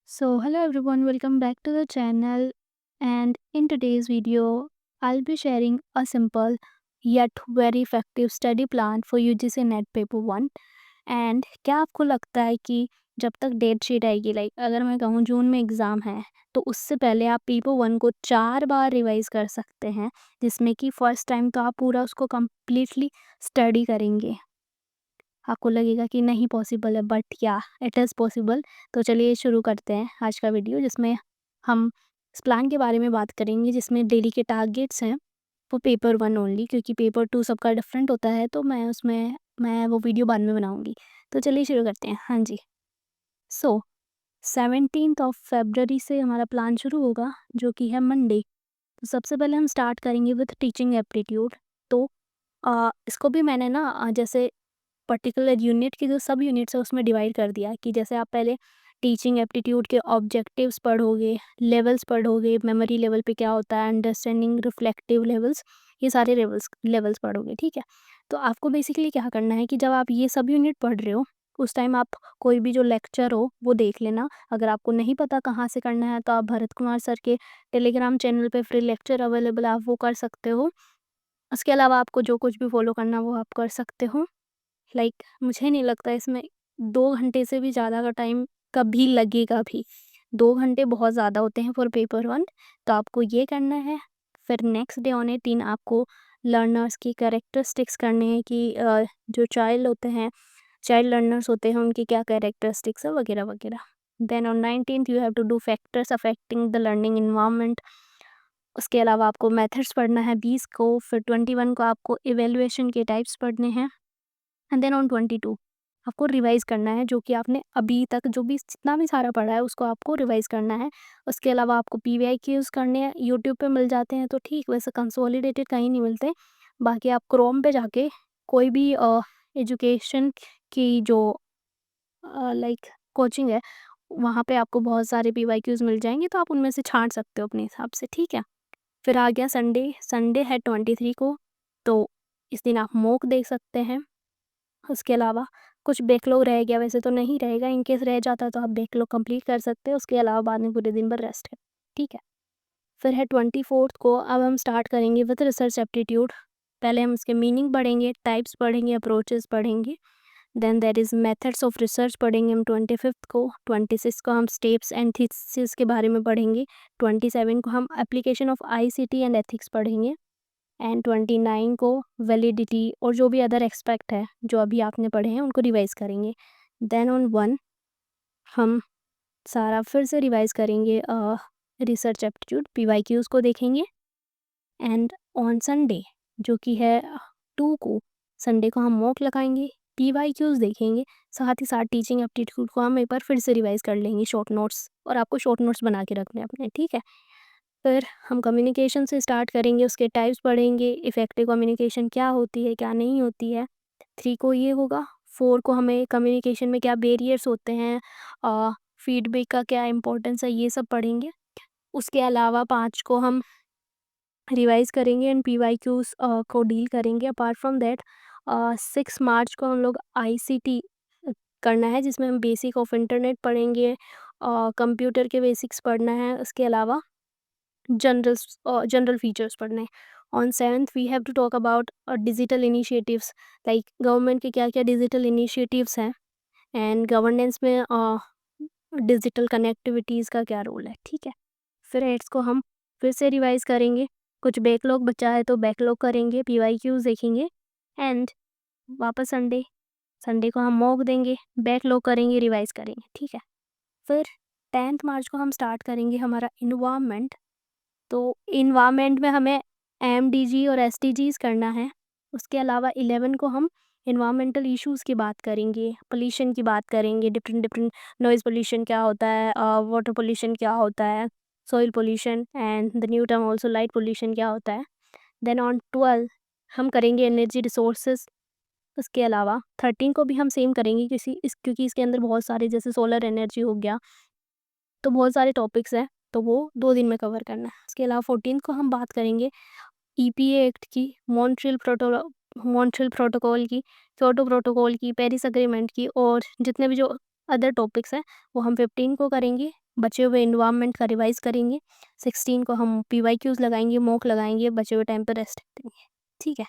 Hello everyone, welcome back to the channel. And in today's video, I'll be sharing a simple yet very effective study plan for UGC net paper 1. And क्या आपको लगता है कि जब तक date sheet आएगी, like अगर मैं कहूँ जून में एग्ज़ाम है, तो उससे पहले आप पेपर 1 को 4 बार रिवाइज़ कर सकते हैं, जिसमें कि फर्स्ट टाइम तो आप पूरा उसको कंप्लीटली स्टडी करेंगे। आपको लगेगा कि नहीं पॉसिबल है, बट या इट इज़ पॉसिबल। तो चलिए शुरू करते हैं आज का वीडियो, जिसमें हम इस प्लान के बारे में बात करेंगे, जिसमें डेली के टारगेट्स हैं वो पेपर 1 ओनली, क्योंकि पेपर 2 सबका डिफरेंट होता है, तो मैं वो वीडियो बाद में बनाऊंगी। तो चलिए शुरू करते हैं। हाँ जी। सो 17th ऑफ फेबररी से हमारा प्लान शुरू होगा, जो कि है मंडे। तो सबसे पहले हम स्टार्ट करेंगे विथ टीचिंग एप्टीट्यूड। तो इसको भी मैंने ना जैसे पर्टिकुलर यूनिट के जो सब यूनिट्स है उसमें डिवाइड कर दिया, कि जैसे आप पहले टीचिंग एप्टीट्यूड के ऑब्जेक्टिव्स पढ़ोगे, लेवल्स पढ़ोगे, मेमोरी लेवल पे क्या होता है, अंडरस्टैंडिंग, रिफ्लेक्टिव लेवल्स, ये सारे लेवल्स लेवल्स पढ़ोगे, ठीक है। तो आपको बेसिकली क्या करना है कि जब आप ये सब यूनिट पढ़ रहे हो, उस टाइम आप कोई भी जो लेक्चर हो वो देख लेना। अगर आपको नहीं पता कहाँ से करना है, तो आप भरत कुमार सर के टेलीग्राम चैनल पे फ्री लेक्चर अवेलेबल, आप वो कर सकते हो। उसके अलावा आपको जो कुछ भी फॉलो करना वो आप कर सकते हो। मुझे नहीं लगता इसमें 2 घंटे से भी ज़्यादा का टाइम कभी लगेगा भी। 2 घंटे बहुत ज़्यादा होते हैं फॉर पेपर 1, तो आपको ये करना है। फिर नेक्स्ट डे ऑन 18 आपको लर्नर्स की कैरेक्टरिस्टिक्स करने हैं, कि जो चाइल्ड लर्नर्स होते हैं उनकी क्या कैरेक्टरिस्टिक्स है, वगैरह वगैरह। Then on 19th you have to do factors affecting the learning environment. उसके अलावा आपको मेथड्स पढ़ना है 20 को। फिर 21 को आपको इवैल्यूएशन के टाइप्स पढ़ने हैं। एंड देन ऑन 22 आपको रिवाइज़ करना है, जो कि आपने अभी तक जो भी जितना भी सारा पढ़ा है उसको आपको रिवाइज़ करना है। उसके अलावा आपको पीवाईक्यूज़ करने हैं, यूट्यूब पे मिल जाते हैं तो ठीक, वैसे कंसोलिडेटेड कहीं नहीं मिलते। बाकी आप क्रोम पे जाके कोई भी एजुकेशन की जो कोचिंग है, वहाँ पे आपको बहुत सारे पीवाईक्यूज़ मिल जाएँगे, तो आप उनमें से छाँट सकते हो अपने हिसाब से, ठीक है। फिर आ गया संडे। संडे है 23 को, तो इस दिन आप मॉक देख सकते हैं। उसके अलावा कुछ बैकलॉग रह गया, वैसे तो नहीं रहेगा, इन केस रह जाता तो आप बैकलॉग कंप्लीट कर सकते हैं। उसके अलावा बाद में पूरे दिन भर रेस्ट है, ठीक है। फिर है 24th को, अब हम स्टार्ट करेंगे विद रिसर्च एप्टीट्यूड। पहले हम इसके मीनिंग पढ़ेंगे, टाइप्स पढ़ेंगे, अप्रोचेस पढ़ेंगे। Then there is methods of research पढ़ेंगे हम 25th को। 26 को हम स्टेप्स एंड थीसिस के बारे में पढ़ेंगे। 27 को हम application of ICT and ethics पढ़ेंगे। एंड 29 को वैलिडिटी और जो भी अदर एक्सपेक्ट है जो अभी आपने पढ़े हैं उनको रिवाइज़ करेंगे। देन ऑन 1 हम सारा फिर से रिवाइज़ करेंगे, रिसर्च एप्टीट्यूड, पीवाईक्यूज़ को देखेंगे। एंड ऑन संडे जो कि है 2 को, संडे को हम मॉक लगाएंगे, पीवाईक्यूज़ देखेंगे, साथ ही साथ टीचिंग एप्टीट्यूड को हम एक बार फिर से रिवाइज़ कर लेंगे, शॉर्ट नोट्स, और आपको शॉर्ट नोट्स बना के रखने हैं अपने, ठीक है। फिर हम कम्युनिकेशन से स्टार्ट करेंगे, उसके टाइप्स पढ़ेंगे, इफ़ेक्टिव कम्युनिकेशन क्या होती है, क्या नहीं होती है। 3 को ये होगा। 4 को हमें कम्युनिकेशन में क्या बैरियर्स होते हैं, फीडबैक का क्या इंपॉर्टेंस है, ये सब पढ़ेंगे। उसके अलावा 5 को हम रिवाइज़ करेंगे एंड पीवाईक्यूज़ को डील करेंगे। अपार्ट फ्रॉम दैट 6 मार्च को हम लोग आईसीटी करना है, जिसमें हम बेसिक ऑफ इंटरनेट पढ़ेंगे, कंप्यूटर के बेसिक्स पढ़ना है। उसके अलावा जनरल फीचर्स पढ़ने हैं। On 7th we have to talk about digital initiatives, like government के क्या क्या डिजिटल इनिशिएटिव्स हैं, एंड गवर्नेंस में डिजिटल कनेक्टिविटीज़ का क्या रोल है, ठीक है। फिर एड्स को हम फिर से रिवाइज करेंगे, कुछ बैकलॉग बचा है तो बैकलॉग करेंगे, पीवाईक्यूज़ देखेंगे। एंड वापस संडे, संडे को हम मॉक देंगे, बैकलॉग करेंगे, रिवाइज करेंगे, ठीक है। फिर 10th मार्च को हम स्टार्ट करेंगे हमारा इन्वायरमेंट। तो इन्वायरमेंट में हमें एमडीजी और एसडीजीज़ करना है। उसके अलावा 11 को हम इन्वायरमेंटल इश्यूज़ की बात करेंगे, पोल्यूशन की बात करेंगे, डिफरेंट डिफरेंट नॉइज़ पोल्यूशन क्या होता है, वाटर पोल्यूशन क्या होता है, soil pollution, and the new term also light pollution क्या होता है। देन ऑन 12 हम करेंगे एनर्जी रिसोर्सेज। उसके अलावा 13 को भी हम सेम करेंगे, क्योंकि इसके अंदर बहुत सारे, जैसे सोलर एनर्जी हो गया, तो बहुत सारे टॉपिक्स हैं, तो वो 2 दिन में कवर करना है। उसके अलावा 14 को हम बात करेंगे ईपीए एक्ट की, मॉन्ट्रियल प्रोटोकॉल की, क्योटो प्रोटोकॉल की, पेरिस एग्रीमेंट की, और जितने भी जो अदर टॉपिक्स हैं वो हम 15 को करेंगे। बचे हुए इन्वायरमेंट का रिवाइज़ करेंगे। 16 को हम पीवाईक्यूज़ लगाएंगे, मॉक लगाएंगे, बचे हुए टाइम पर रेस्ट करेंगे, ठीक है।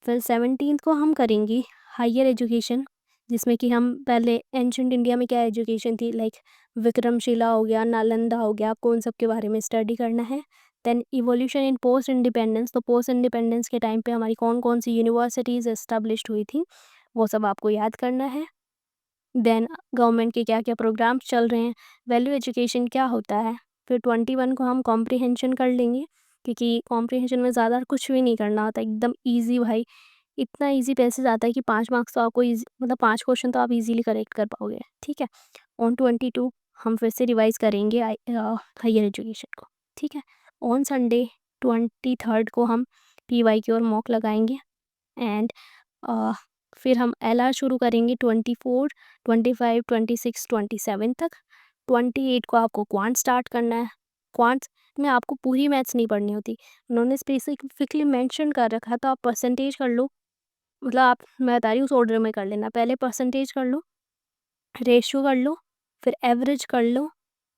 फिर 17 को हम करेंगे हायर एजुकेशन, जिसमें कि हम पहले एंशंट इंडिया में क्या एजुकेशन थी, लाइक विक्रमशिला हो गया, नालंदा हो गया, आपको उन सब के बारे में स्टडी करना है। Then evolution in post independence, तो पोस्ट इंडिपेंडेंस के टाइम पे हमारी कौन कौन सी यूनिवर्सिटीज़ एस्टेब्लिश्ड हुई थी, वो सब आपको याद करना है। देन गवर्नमेंट के क्या क्या प्रोग्राम्स चल रहे हैं, वैल्यू एजुकेशन क्या होता है। फिर 21 को हम कॉम्प्रिहेंशन कर लेंगे, क्योंकि कॉम्प्रिहेंशन में ज़्यादा कुछ भी नहीं करना होता, एकदम ईजी भाई, इतना ईजी पैसेज आता है कि 5 मार्क्स तो आपको ईजी, मतलब 5 क्वेश्चन तो आप इजीली करेक्ट कर पाओगे, ठीक है। ऑन 22 हम फिर से रिवाइज करेंगे हायर एजुकेशन को, ठीक है। ऑन संडे 23 को हम पीवाईक्यू और मॉक लगाएंगे। एंड फिर हम एलआर शुरू करेंगे 24, 25, 26, 27 तक। 28 को आपको क्वांट स्टार्ट करना है। क्वांट्स में आपको पूरी मैथ्स नहीं पढ़नी होती, उन्होंने स्पेसिफिकली मेंशन कर रखा, तो आप परसेंटेज कर लो, मतलब आप, मैं बता रही हूँ उस ऑर्डर में कर लेना, पहले परसेंटेज कर लो, रेशियो कर लो, फिर एवरेज कर लो,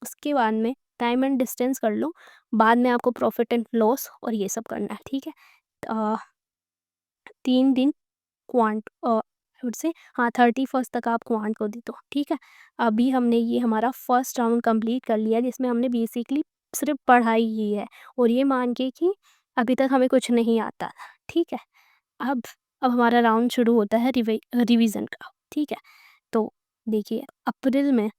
उसके बाद में टाइम एंड डिस्टेंस कर लो, बाद में आपको प्रॉफिट एंड लॉस और ये सब करना है, ठीक है। 3 दिन क्वांट से, हाँ 31 तक आप क्वांट को दे दो, ठीक है। अभी हमने ये हमारा फर्स्ट राउंड कंप्लीट कर लिया, जिसमें हमने बेसिकली सिर्फ पढ़ाई की है, और ये मान के कि अभी तक हमें कुछ नहीं आता, ठीक है। अब अब हमारा राउंड शुरू होता है रिवीजन का, ठीक है। तो देखिए, अप्रैल में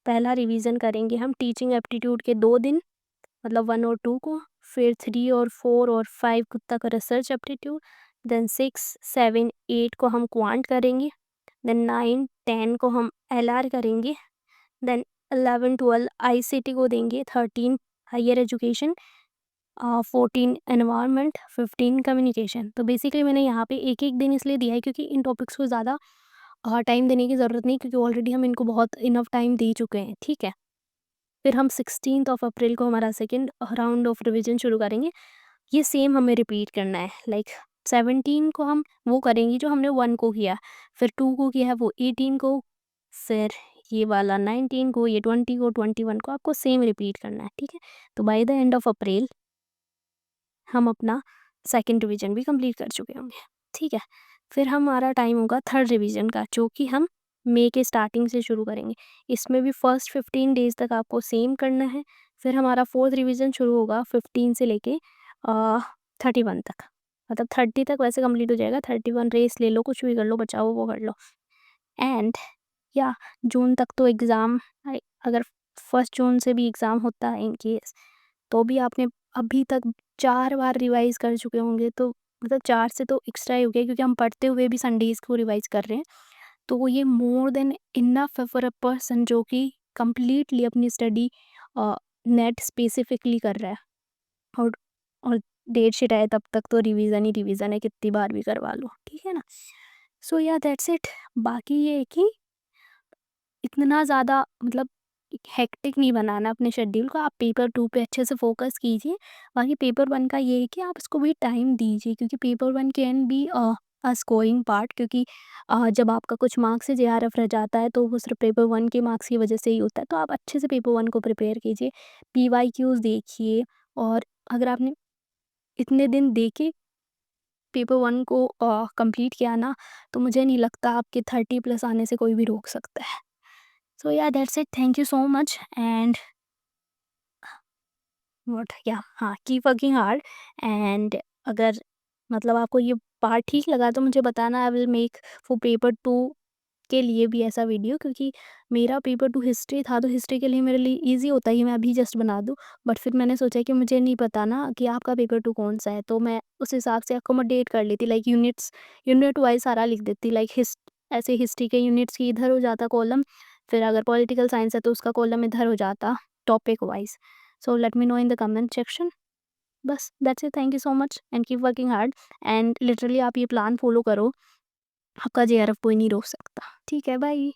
पहला रिवीजन करेंगे हम टीचिंग एप्टीट्यूड के 2 दिन, मतलब 1 और 2 को। फिर 3 और 4 और 5 तक रिसर्च एप्टीट्यूड। देन 6, 7, 8 को हम क्वांट करेंगे। देन 9, 10 को हम एलआर करेंगे। देन 11, 12 आईसीटी को देंगे। 13 हायर एजुकेशन, 14 एनवायरनमेंट, 15 कम्युनिकेशन। तो बेसिकली मैंने यहाँ पे एक एक दिन इसलिए दिया है क्योंकि इन टॉपिक्स को ज़्यादा टाइम देने की ज़रूरत नहीं, क्योंकि ऑलरेडी हम इनको बहुत इनफ टाइम दे चुके हैं, ठीक है। फिर हम 16 अप्रैल को हमारा सेकेंड राउंड ऑफ रिविजन शुरू करेंगे। ये सेम हमें रिपीट करना है, लाइक 17 को हम वो करेंगे जो हमने 1 को किया, फिर 2 को किया है वो 18 को, फिर ये वाला 19 को, ये 20 को, 21 को आपको सेम रिपीट करना है, ठीक है। तो by the end of April हम अपना सेकेंड रिवीजन भी कंप्लीट कर चुके होंगे, ठीक है। फिर हमारा टाइम होगा थर्ड रिवीजन का, जो कि हम मई के स्टार्टिंग से शुरू करेंगे। इसमें भी फर्स्ट 15 डेज़ तक आपको सेम करना है। फिर हमारा फोर्थ रिवीजन शुरू होगा 15 से लेके 31 तक, मतलब 30 तक वैसे कंप्लीट हो जाएगा। 31 रेस ले लो, कुछ भी कर लो, बचाओ वो कर लो। एंड या जून तक तो एग्ज़ाम, अगर 1 जून से भी एग्ज़ाम होता है इन केस, तो भी आपने अभी तक 4 बार रिवाइज़ कर चुके होंगे, तो मतलब 4 से तो एक्स्ट्रा ही हो गया, क्योंकि हम पढ़ते हुए भी संडेज़ को रिवाइज़ कर रहे हैं। तो ये मोर देन इनफ है फॉर अ पर्सन जो कि कंप्लीटली अपनी स्टडी नेट स्पेसिफिकली कर रहा है, और और डेट शीट आए तब तक तो रिवीजन ही रिवीजन है, कितनी बार भी करवा लो, ठीक है ना। सो या दैट्स इट। बाकी ये है कि इतना ज़्यादा, मतलब हेक्टिक नहीं बनाना अपने शेड्यूल को, आप पेपर 2 पे अच्छे से फोकस कीजिए। बाकी पेपर 1 का ये है कि आप इसको भी टाइम दीजिए, क्योंकि paper 1 can be a scoring part, क्योंकि जब आपका कुछ मार्क्स से जेआरएफ रह जाता है तो वो सिर्फ पेपर 1 के मार्क्स की वजह से ही होता है। तो आप अच्छे से पेपर 1 को प्रिपेयर कीजिए, पीवाईक्यूज़ देखिए, और अगर आपने इतने दिन देके पेपर 1 को कंप्लीट किया ना, तो मुझे नहीं लगता आपके 30 प्लस आने से कोई भी रोक सकता है। So yeah, that's it. Thank you so much. And what, yeah, हाँ, कीप वर्किंग हार्ड। एंड अगर मतलब आपको ये पार्ट ठीक लगा तो मुझे बताना, I will make for paper 2 के लिए भी ऐसा वीडियो, क्योंकि मेरा पेपर 2 हिस्ट्री था, तो हिस्ट्री के लिए मेरे लिए इजी होता है कि मैं अभी जस्ट बना दूँ। बट फिर मैंने सोचा कि मुझे नहीं पता ना कि आपका पेपर 2 कौन सा है, तो मैं उस हिसाब से अकोमोडेट कर लेती, लाइक यूनिट वाइज सारा लिख देती, लाइक ऐसे हिस्ट्री के यूनिट्स की इधर हो जाता कॉलम, फिर अगर पॉलिटिकल साइंस है तो उसका कॉलम इधर हो जाता topic wise. So let me know in the comment section. बस that's it. Thank you so much and keep working hard. And literally आप ये प्लान फॉलो करो, आपका जेआरएफ कोई नहीं रोक सकता, ठीक है। बाय।